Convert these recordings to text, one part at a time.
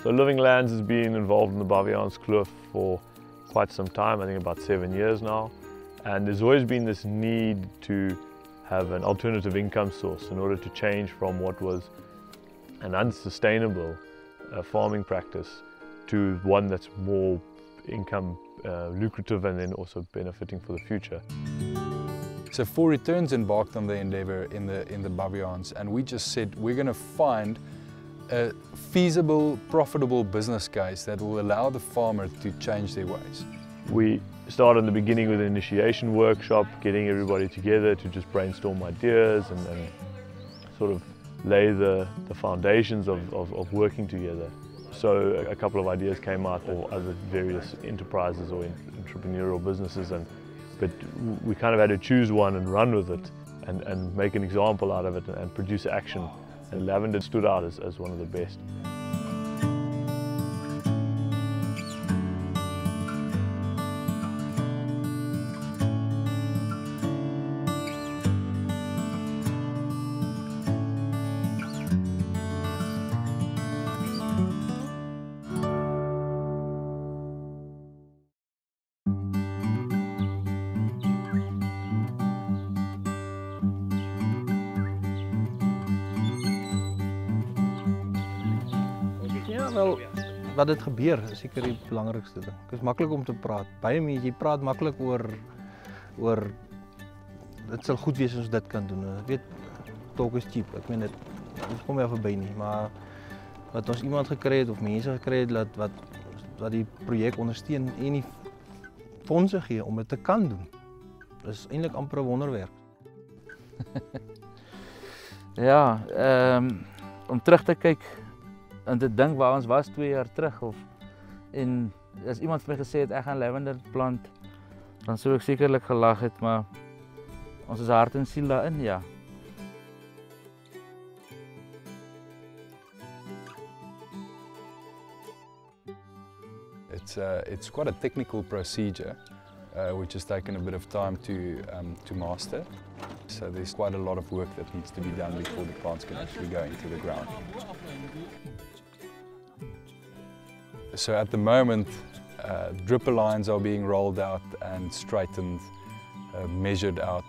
So Living Lands has been involved in the Baviaanskloof for quite some time, I think about 7 years now. And there's always been this need to have an alternative income source in order to change from what was an unsustainable farming practice to one that's more income lucrative and then also benefiting for the future. So 4 returns embarked on the endeavour in the Baviaans, and we just said we're going to find a feasible, profitable business case that will allow the farmer to change their ways. We started in the beginning with an initiation workshop, getting everybody together to just brainstorm ideas and sort of lay the foundations of working together. So a couple of ideas came out of other various enterprises or entrepreneurial businesses, but we kind of had to choose one and run with it and make an example out of it and produce action. And Lavandin stood out as one of the best. Ja, wel, wat het gebeur is seker die belangrikste ding. Het is maklik om te praat. Baie mense, jy praat maklik oor dit sal goed wees as ons dit kan doen. Ek weet talk is cheap. Ek meen dit kom weer verby nie, maar wat ons iemand gekry het of mense gekry het wat die projek ondersteun en die fondse gee om dit te kan doen. Dis eintlik amper 'n wonderwerk. Ja, om terug te kyk en te dink waar ons was 2 jaar terug en as iemand vir my gesê het ek gaan lavender plant, dan sou ek sekerlik gelag het, maar ons is hart en siel daarin, ja. It's quite a technical procedure, which has taken a bit of time to master. So there's quite a lot of work that needs to be done before the plants can actually go into the ground. So at the moment, dripper lines are being rolled out and straightened, measured out.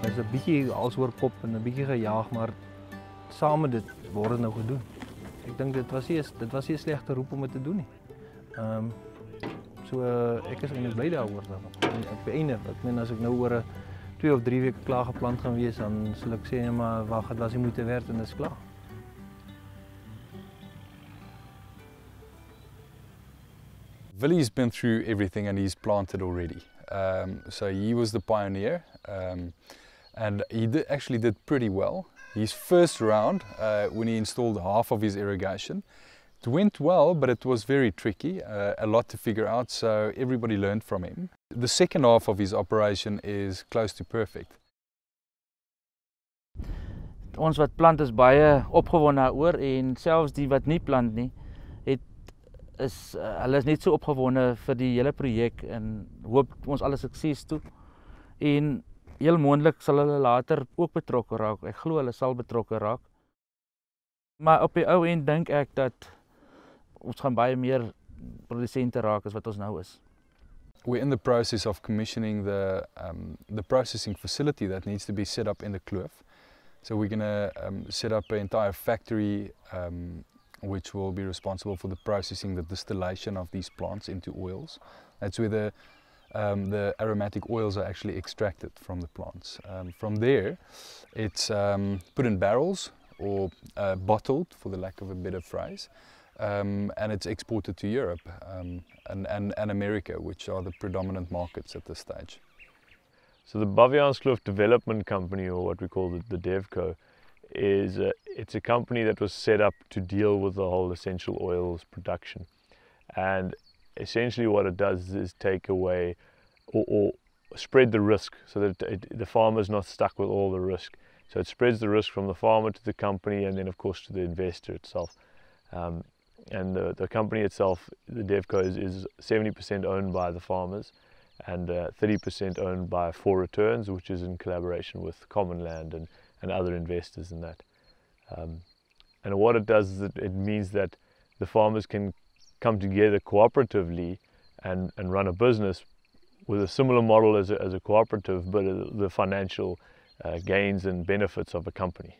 Is 'n bietjie als oor kop en 'n bietjie gejaag, maar saam met dit word dit nou gedoen. Ek dink dit was nie 'n slegte roep om dit te doen nie. Ek is eintlik bly daaroor dan. Ek beëindig. Ek meen as ek nou oor 2 of 3 weke klaar geplant gaan wees, dan sal ek sê maar wag, dit was nie moeite werd en dit is klaar. Willie's been through everything and he's planted already. So he was the pioneer, and he actually did pretty well. His first round, when he installed half of his irrigation, it went well, but it was very tricky, a lot to figure out, so everybody learned from him. The second half of his operation is close to perfect. Ons wat plant is baie opgewonde daaroor en selfs die wat nie plant nie, hulle is net so opgewonde vir die hele projek en hoop ons alle sukses toe. En heel moontlik sal hulle later ook betrokke raak. Ek glo hulle sal betrokke raak. Maar op die ou end dink ek dat ons gaan baie meer produsente raak as wat ons nou is. We're in the process of commissioning the processing facility that needs to be set up in the kloof. So we're going to set up an entire factory which will be responsible for the processing, the distillation of these plants into oils. That's where the aromatic oils are actually extracted from the plants. From there, it's put in barrels or bottled, for the lack of a better phrase, and it's exported to Europe and America, which are the predominant markets at this stage. So the Baviaanskloof Development Company, or what we call the DevCo, it's a company that was set up to deal with the whole essential oils production. And essentially what it does is take away or spread the risk so that the farmer's not stuck with all the risk. So it spreads the risk from the farmer to the company and then of course to the investor itself. And the company itself, the DevCo, is 70% owned by the farmers and 30% owned by 4 Returns, which is in collaboration with Common Land and other investors in that. And what it does is it means that the farmers can come together cooperatively and run a business with a similar model as a cooperative, but the financial gains and benefits of a company.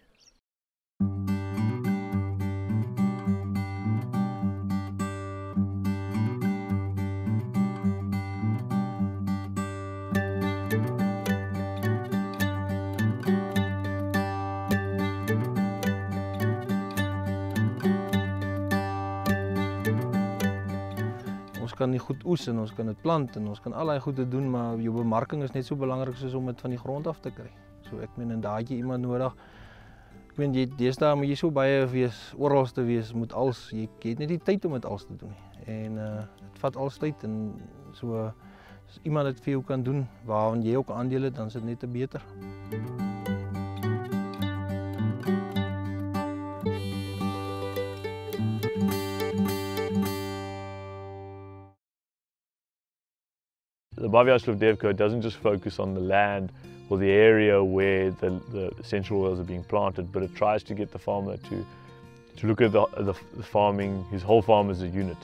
Ons kan die goed oes en ons kan dit plant en ons kan allerlei goede doen, maar jou bemarking is net so belangrik soos om dit van die grond af te kry. So ek meen, en daar het jy iemand nodig. Ek meen, deesdae moet jy so baie wees, oral te wees, moet als, jy het net die tyd om dit als te doen nie. En het vat als tyd en so as iemand dit vir jou kan doen waarvan jy ook aandeel het, dan is dit net te beter. The Baviaanskloof DevCo doesn't just focus on the land or the area where the essential oils are being planted, but it tries to get the farmer to look at the farming, his whole farm as a unit,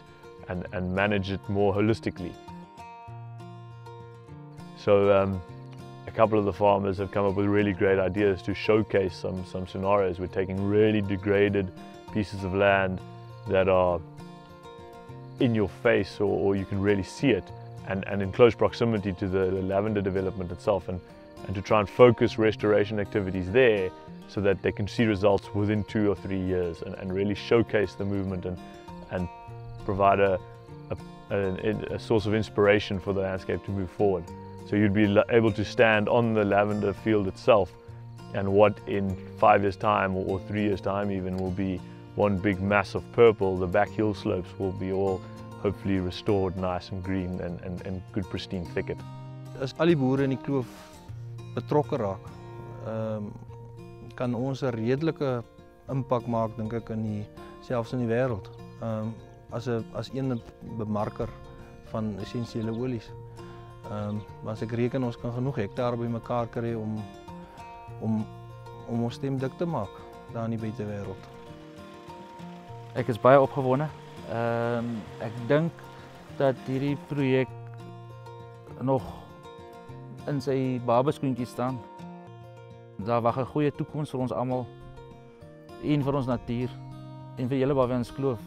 and manage it more holistically. So a couple of the farmers have come up with really great ideas to showcase some scenarios. We're taking really degraded pieces of land that are in your face or you can really see it, and in close proximity to the lavender development itself, and to try and focus restoration activities there so that they can see results within 2 or 3 years and really showcase the movement and provide a source of inspiration for the landscape to move forward. So you'd be able to stand on the lavender field itself, and what in 5 years' time or 3 years' time even will be one big mass of purple, the back hill slopes will be all hopefully restored, nice and green and good pristine thicket. As al die boere in die kloof betrokke raak, kan ons 'n redelike impak maak, dink ek, selfs in die wêreld. As een bemarker van essensiële olies. Maar as ek reken ons kan genoeg hektaar bymekaar kry om ons stem dik te maak daar in die buitewêreld. Ek is baie opgewonde. Ek dink dat hierdie projek nog in sy babeskoentjies staan. Daar wag 'n goeie toekoms vir ons almal en vir ons natuur en vir hele Baviaanskloof.